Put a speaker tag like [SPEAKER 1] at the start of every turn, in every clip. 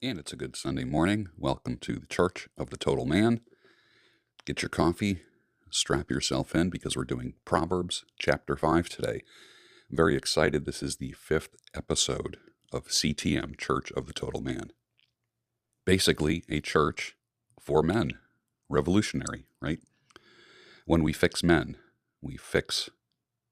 [SPEAKER 1] And it's a good Sunday morning. Welcome to the Church of the Total Man. Get your coffee, strap yourself in because we're doing Proverbs chapter 5 today. Very excited. This is the 5th episode of CTM, Church of the Total Man. Basically, a church for men. Revolutionary, right? When we fix men, we fix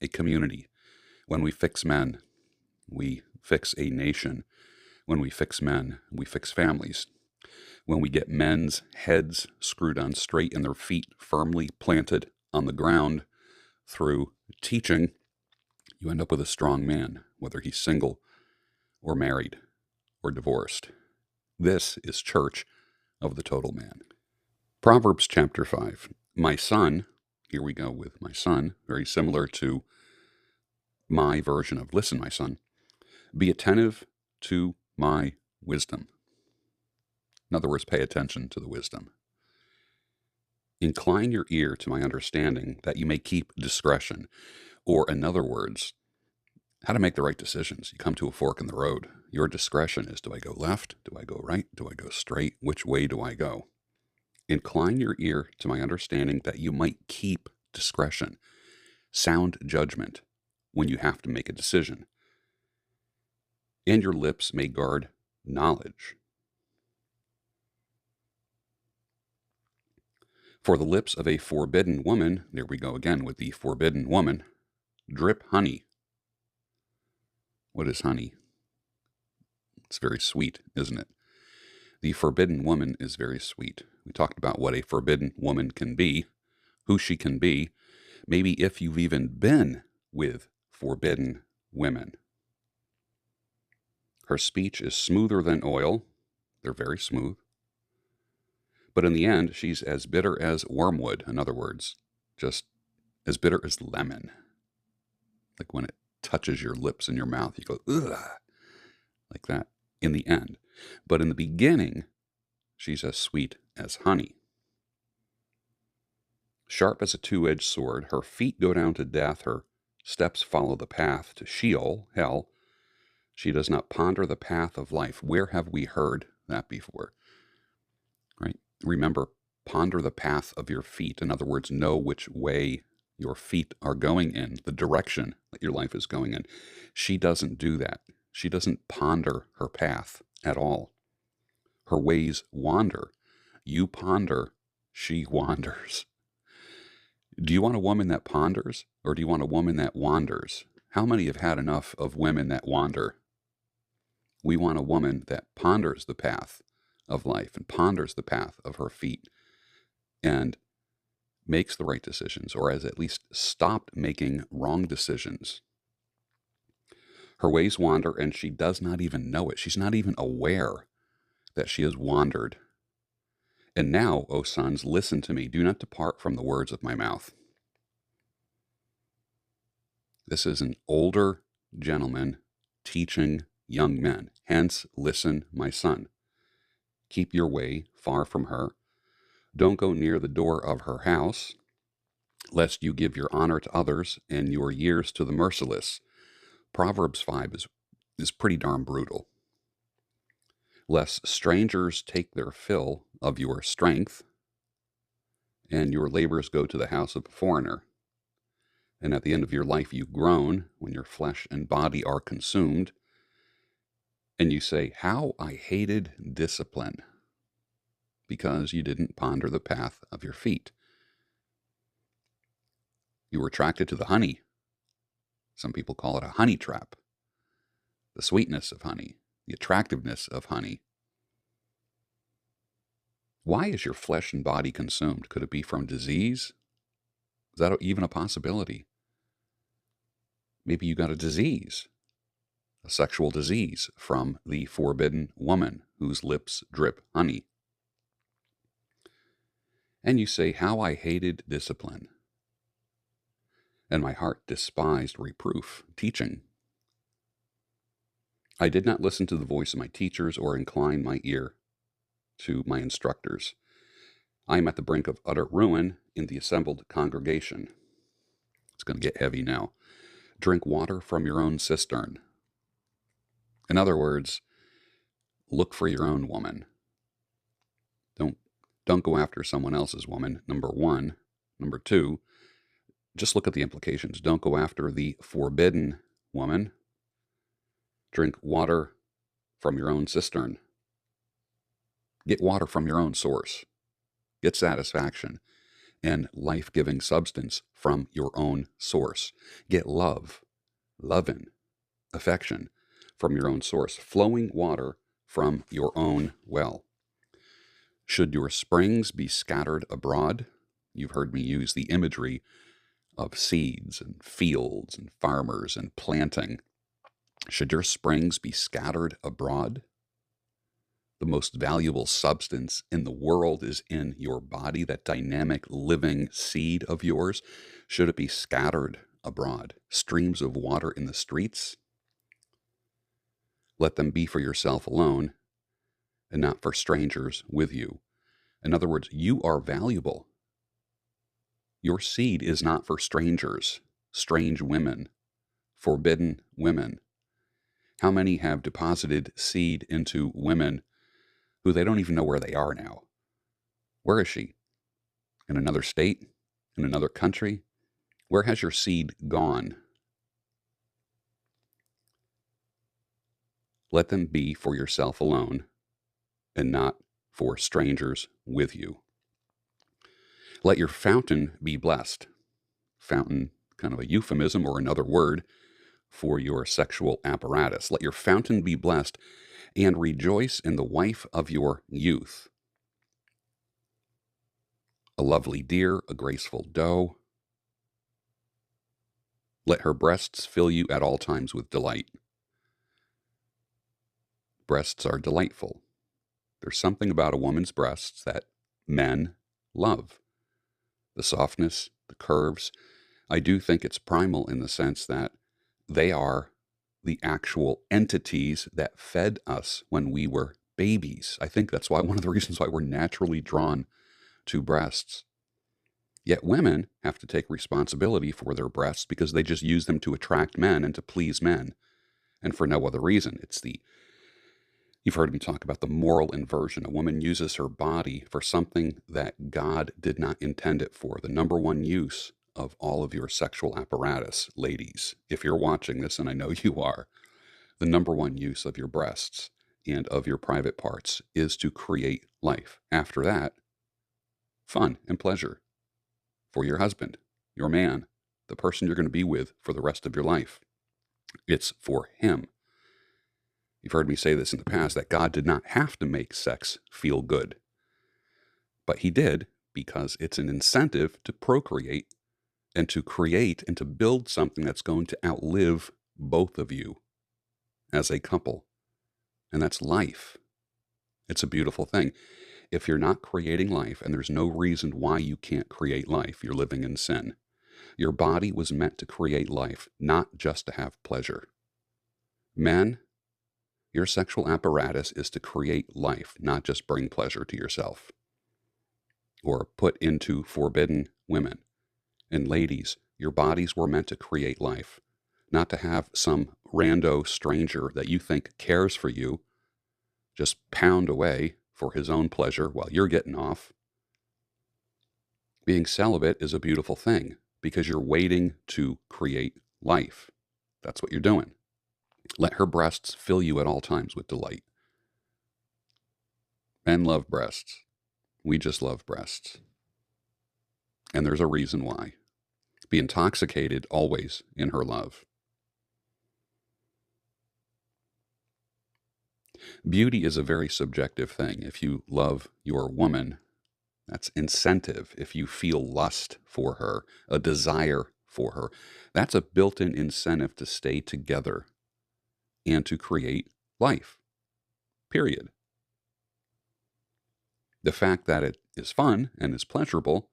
[SPEAKER 1] a community. When we fix men, we fix a nation. When we fix men, we fix families. When we get men's heads screwed on straight and their feet firmly planted on the ground through teaching, you end up with a strong man, whether he's single or married or divorced. This is Church of the Total Man. Proverbs chapter 5. My son, here we go with my son, very similar to my version of listen, my son, be attentive to my wisdom. In other words, pay attention to the wisdom. Incline your ear to my understanding that you may keep discretion. Or in other words, how to make the right decisions. You come to a fork in the road. Your discretion is, do I go left? Do I go right? Do I go straight? Which way do I go? Incline your ear to my understanding that you might keep discretion, sound judgment when you have to make a decision. And your lips may guard knowledge. For the lips of a forbidden woman, there we go again with the forbidden woman, drip honey. What is honey? It's very sweet, isn't it? The forbidden woman is very sweet. We talked about what a forbidden woman can be, who she can be, maybe if you've even been with forbidden women. Her speech is smoother than oil. They're very smooth. But in the end, she's as bitter as wormwood. In other words, just as bitter as lemon. Like when it touches your lips and your mouth, you go, ugh, like that in the end. But in the beginning, she's as sweet as honey. Sharp as a two-edged sword, her feet go down to death, her steps follow the path to Sheol, hell. She does not ponder the path of life. Where have we heard that before? Right? Remember, ponder the path of your feet. In other words, know which way your feet are going in, the direction that your life is going in. She doesn't do that. She doesn't ponder her path at all. Her ways wander. You ponder, she wanders. Do you want a woman that ponders, or do you want a woman that wanders? How many have had enough of women that wander? We want a woman that ponders the path of life and ponders the path of her feet and makes the right decisions, or has at least stopped making wrong decisions. Her ways wander, and she does not even know it. She's not even aware that she has wandered. And now, O sons, listen to me. Do not depart from the words of my mouth. This is an older gentleman teaching young men. Hence, listen, my son. Keep your way far from her. Don't go near the door of her house, lest you give your honor to others and your years to the merciless. Proverbs 5 is pretty darn brutal. Lest strangers take their fill of your strength, and your labors go to the house of a foreigner. And at the end of your life you groan, when your flesh and body are consumed, and you say, how I hated discipline, because you didn't ponder the path of your feet. You were attracted to the honey. Some people call it a honey trap. The sweetness of honey, the attractiveness of honey. Why is your flesh and body consumed? Could it be from disease? Is that even a possibility? Maybe you got a disease, a sexual disease from the forbidden woman whose lips drip honey. And you say, how I hated discipline, and my heart despised reproof, teaching. I did not listen to the voice of my teachers or incline my ear to my instructors. I am at the brink of utter ruin in the assembled congregation. It's going to get heavy now. Drink water from your own cistern. In other words, look for your own woman. Don't go after someone else's woman, number one. Number two, just look at the implications. Don't go after the forbidden woman. Drink water from your own cistern. Get water from your own source. Get satisfaction and life-giving substance from your own source. Get loving, affection from your own source. Flowing water from your own well. Should your springs be scattered abroad? You've heard me use the imagery of seeds and fields and farmers and planting. Should your springs be scattered abroad? The most valuable substance in the world is in your body, that dynamic living seed of yours. Should it be scattered abroad? Streams of water in the streets? Let them be for yourself alone and not for strangers with you. In other words, you are valuable. Your seed is not for strangers, strange women, forbidden women. How many have deposited seed into women who they don't even know where they are now? Where is she? In another state? In another country? Where has your seed gone? Let them be for yourself alone and not for strangers with you. Let your fountain be blessed. Fountain, kind of a euphemism or another word for your sexual apparatus. Let your fountain be blessed and rejoice in the wife of your youth. A lovely deer, a graceful doe. Let her breasts fill you at all times with delight. Breasts are delightful. There's something about a woman's breasts that men love. The softness, the curves. I do think it's primal in the sense that they are the actual entities that fed us when we were babies. I think that's why one of the reasons why we're naturally drawn to breasts. Yet women have to take responsibility for their breasts because they just use them to attract men and to please men, and for no other reason. You've heard me talk about the moral inversion. A woman uses her body for something that God did not intend it for. The number one use of all of your sexual apparatus, ladies, if you're watching this, and I know you are, the number one use of your breasts and of your private parts is to create life. After that, fun and pleasure for your husband, your man, the person you're going to be with for the rest of your life. It's for him. You've heard me say this in the past, that God did not have to make sex feel good. But he did, because it's an incentive to procreate and to create and to build something that's going to outlive both of you as a couple. And that's life. It's a beautiful thing. If you're not creating life, and there's no reason why you can't create life, you're living in sin. Your body was meant to create life, not just to have pleasure. Men, your sexual apparatus is to create life, not just bring pleasure to yourself or put into forbidden women. And ladies, your bodies were meant to create life, not to have some rando stranger that you think cares for you just pound away for his own pleasure while you're getting off. Being celibate is a beautiful thing because you're waiting to create life. That's what you're doing. Let her breasts fill you at all times with delight. Men love breasts. We just love breasts. And there's a reason why. Be intoxicated always in her love. Beauty is a very subjective thing. If you love your woman, that's incentive. If you feel lust for her, a desire for her, that's a built-in incentive to stay together and to create life, period. The fact that it is fun and is pleasurable,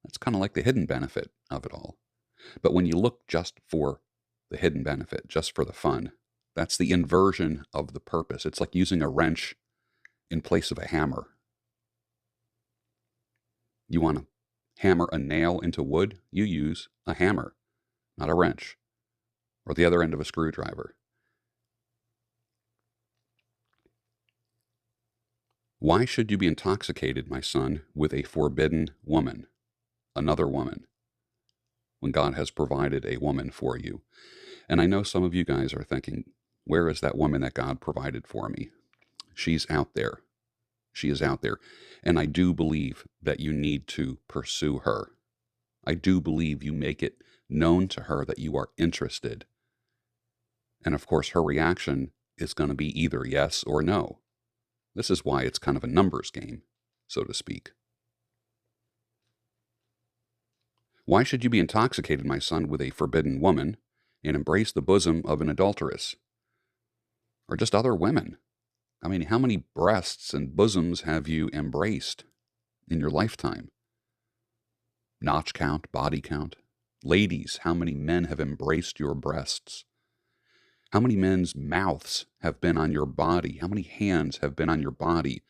[SPEAKER 1] that's kind of like the hidden benefit of it all. But when you look just for the hidden benefit, just for the fun, that's the inversion of the purpose. It's like using a wrench in place of a hammer. You want to hammer a nail into wood? You use a hammer, not a wrench, or the other end of a screwdriver. Why should you be intoxicated, my son, with a forbidden woman, another woman, when God has provided a woman for you? And I know some of you guys are thinking, where is that woman that God provided for me? She's out there. She is out there. And I do believe that you need to pursue her. I do believe you make it known to her that you are interested. And of course, her reaction is going to be either yes or no. This is why it's kind of a numbers game, so to speak. Why should you be intoxicated, my son, with a forbidden woman and embrace the bosom of an adulteress? Or just other women? I mean, how many breasts and bosoms have you embraced in your lifetime? Notch count, body count. Ladies, how many men have embraced your breasts? How many men's mouths have been on your body? How many hands have been on your body?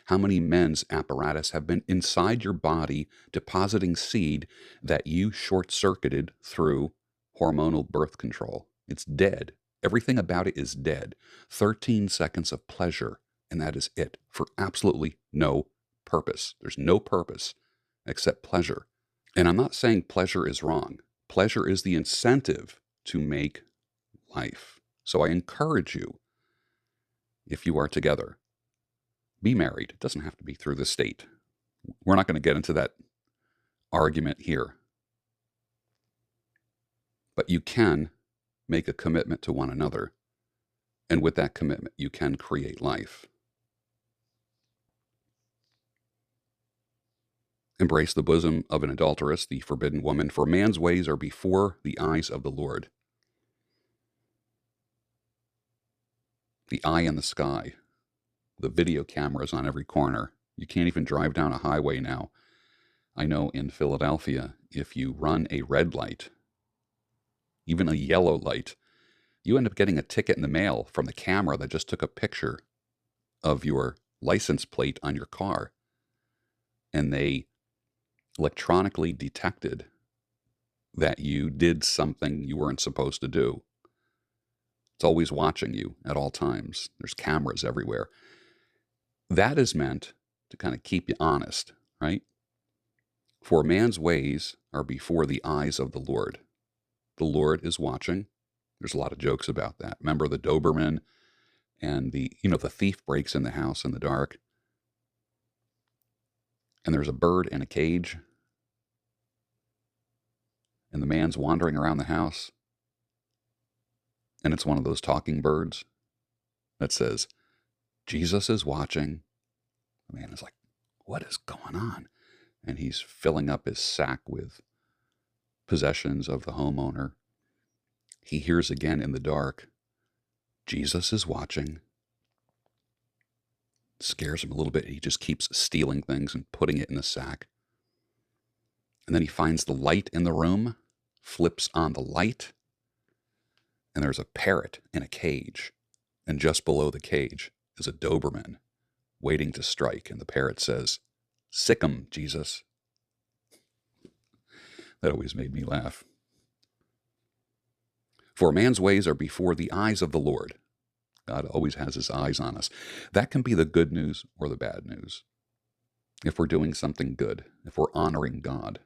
[SPEAKER 1] How many men's apparatus have been inside your body depositing seed that you short-circuited through hormonal birth control? It's dead. Everything about it is dead. 13 seconds of pleasure, and that is it, for absolutely no purpose. There's no purpose except pleasure. And I'm not saying pleasure is wrong. Pleasure is the incentive to make life. So I encourage you, if you are together, be married. It doesn't have to be through the state. We're not going to get into that argument here. But you can make a commitment to one another. And with that commitment, you can create life. Embrace the bosom of an adulteress, the forbidden woman, for man's ways are before the eyes of the Lord. The eye in the sky. The video cameras on every corner. You can't even drive down a highway now. I know in Philadelphia, if you run a red light, even a yellow light, you end up getting a ticket in the mail from the camera that just took a picture of your license plate on your car. And they electronically detected that you did something you weren't supposed to do. It's always watching you at all times. There's cameras everywhere. That is meant to kind of keep you honest, right? For man's ways are before the eyes of the Lord. The Lord is watching. There's a lot of jokes about that. Remember the Doberman and the thief breaks in the house in the dark. And there's a bird in a cage. And the man's wandering around the house. And it's one of those talking birds that says, Jesus is watching. The man is like, what is going on? And he's filling up his sack with possessions of the homeowner. He hears again in the dark, Jesus is watching. Scares him a little bit. He just keeps stealing things and putting it in the sack. And then he finds the light in the room, flips on the light, and there's a parrot in a cage. And just below the cage is a Doberman waiting to strike. And the parrot says, sick 'em, Jesus. That always made me laugh. For man's ways are before the eyes of the Lord. God always has his eyes on us. That can be the good news or the bad news. If we're doing something good, if we're honoring God,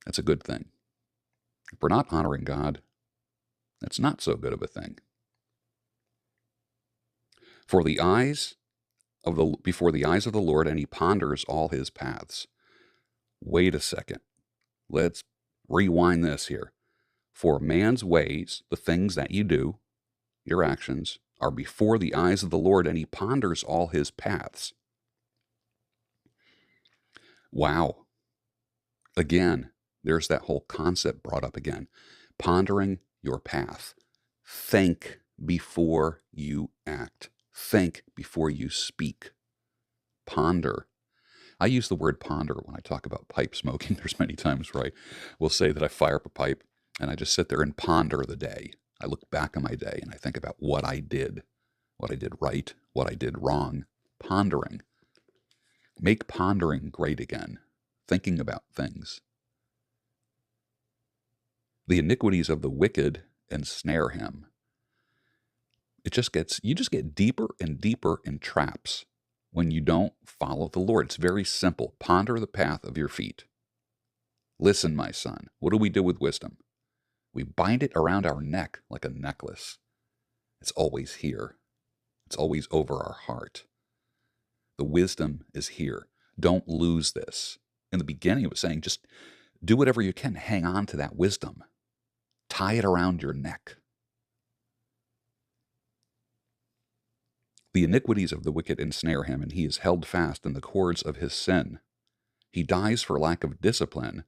[SPEAKER 1] that's a good thing. If we're not honoring God, that's not so good of a thing. Before the eyes of the Lord, and he ponders all his paths. Wait a second. Let's rewind this here. For man's ways, the things that you do, your actions, are before the eyes of the Lord, and he ponders all his paths. Wow. Again, there's that whole concept brought up again. Pondering your path. Think before you act. Think before you speak. Ponder. I use the word ponder when I talk about pipe smoking. There's many times where I will say that I fire up a pipe and I just sit there and ponder the day. I look back on my day and I think about what I did right, what I did wrong. Pondering. Make pondering great again. Thinking about things. The iniquities of the wicked ensnare him. You just get deeper and deeper in traps when you don't follow the Lord. It's very simple. Ponder the path of your feet. Listen, my son. What do we do with wisdom? We bind it around our neck like a necklace. It's always here. It's always over our heart. The wisdom is here. Don't lose this. In the beginning, it was saying just do whatever you can. Hang on to that wisdom. Tie it around your neck. The iniquities of the wicked ensnare him, and he is held fast in the cords of his sin. He dies for lack of discipline,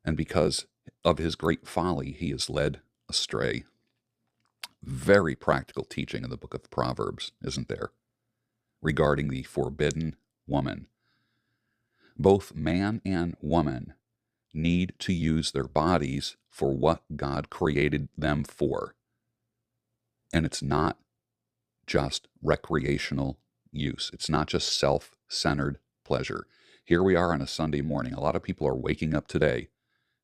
[SPEAKER 1] and because of his great folly, he is led astray. Very practical teaching in the book of Proverbs, isn't there? Regarding the forbidden woman. Both man and woman need to use their bodies for what God created them for. And it's not just recreational use. It's not just self-centered pleasure. Here we are on a Sunday morning. A lot of people are waking up today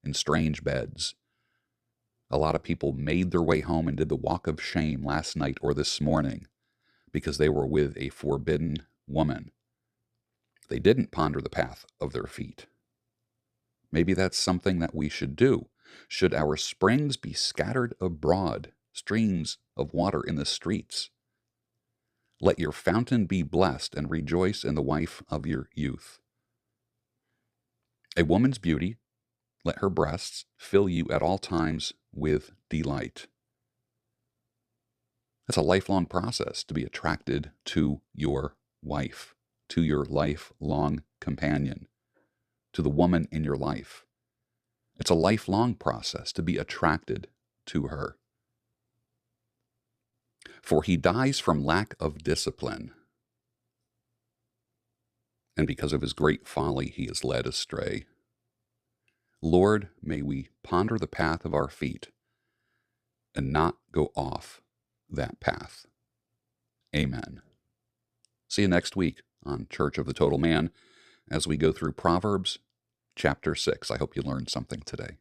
[SPEAKER 1] in strange beds. A lot of people made their way home and did the walk of shame last night or this morning because they were with a forbidden woman. They didn't ponder the path of their feet. Maybe that's something that we should do. Should our springs be scattered abroad, streams of water in the streets? Let your fountain be blessed and rejoice in the wife of your youth. A woman's beauty, let her breasts fill you at all times with delight. That's a lifelong process to be attracted to your wife, to your lifelong companion, to the woman in your life. It's a lifelong process to be attracted to her. For he dies from lack of discipline, and because of his great folly he is led astray. Lord, may we ponder the path of our feet and not go off that path. Amen. See you next week on Church of the Total Man as we go through Proverbs chapter 6. I hope you learned something today.